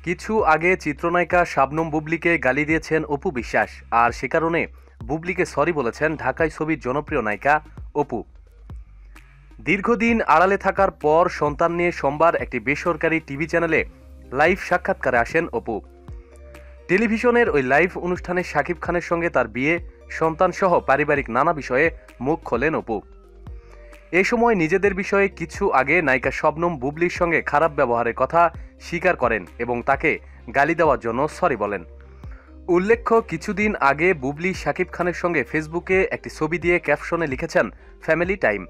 কিছু আগে চিত্রনায়িকা শাবনম বুবলীকে গালি দিয়েছেন অপু বিশ্বাস, আর সে কারণে বুবলীকে সরি বলেছেন ঢাকাই ছবির জনপ্রিয় নায়িকা অপু। দীর্ঘদিন আড়ালে থাকার পর সন্তান নিয়ে সোমবার একটি বেসরকারি টিভি চ্যানেলে লাইভ সাক্ষাৎকারে আসেন অপু। টেলিভিশনের ওই লাইভ অনুষ্ঠানে শাকিব খানের সঙ্গে তার বিয়ে, সন্তানসহ পারিবারিক নানা বিষয়ে মুখ খোলেন অপু। এ সময় নিজেদের বিষয়ে কিছু আগে নায়িকা শবনম বুবলীর সঙ্গে খারাপ ব্যবহারের কথা স্বীকার করেন এবং তাকে গালি দেওয়ার জন্য সরি বলেন। উল্লেখ্য, কিছুদিন আগে বুবলী শাকিব খানের সঙ্গে ফেসবুকে একটি ছবি দিয়ে ক্যাপশনে লিখেছেন ফ্যামিলি টাইম।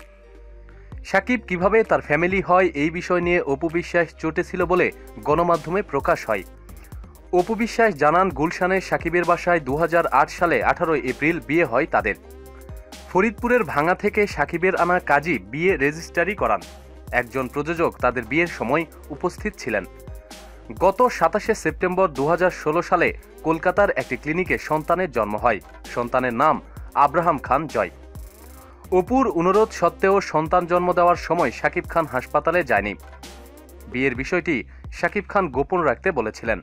শাকিব কিভাবে তার ফ্যামিলি হয় এই বিষয় নিয়ে অপু বিশ্বাস চটেছিল বলে গণমাধ্যমে প্রকাশ হয়। অপু বিশ্বাস জানান, গুলশানে শাকিবের বাসায় 2008 সালে 18 এপ্রিল বিয়ে হয় তাদের। ফরিদপুরের ভাঙা থেকে শাকিবের আনা কাজী বিয়ে রেজিস্ট্রি করান। একজন প্রযোজক তাদের বিয়ের সময় উপস্থিত ছিলেন। গত 27 সেপ্টেম্বর 2016 সালে কলকাতার একটি ক্লিনিকে সন্তানের জন্ম হয়। সন্তানের নাম আব্রাহাম খান জয়। অপুর অনুরোধ সত্ত্বেও সন্তান জন্ম দেওয়ার সময় শাকিব খান হাসপাতালে যায়নি। বিয়ের বিষয়টি শাকিব খান গোপন রাখতে বলেছিলেন।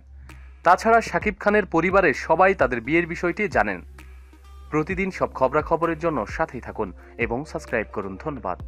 তাছাড়া শাকিব খানের পরিবারের সবাই তাদের বিয়ের বিষয়টি জানেন। প্রতিদিন সব খবরাখবরের জন্য সাথেই থাকুন এবং সাবস্ক্রাইব করুন। ধন্যবাদ।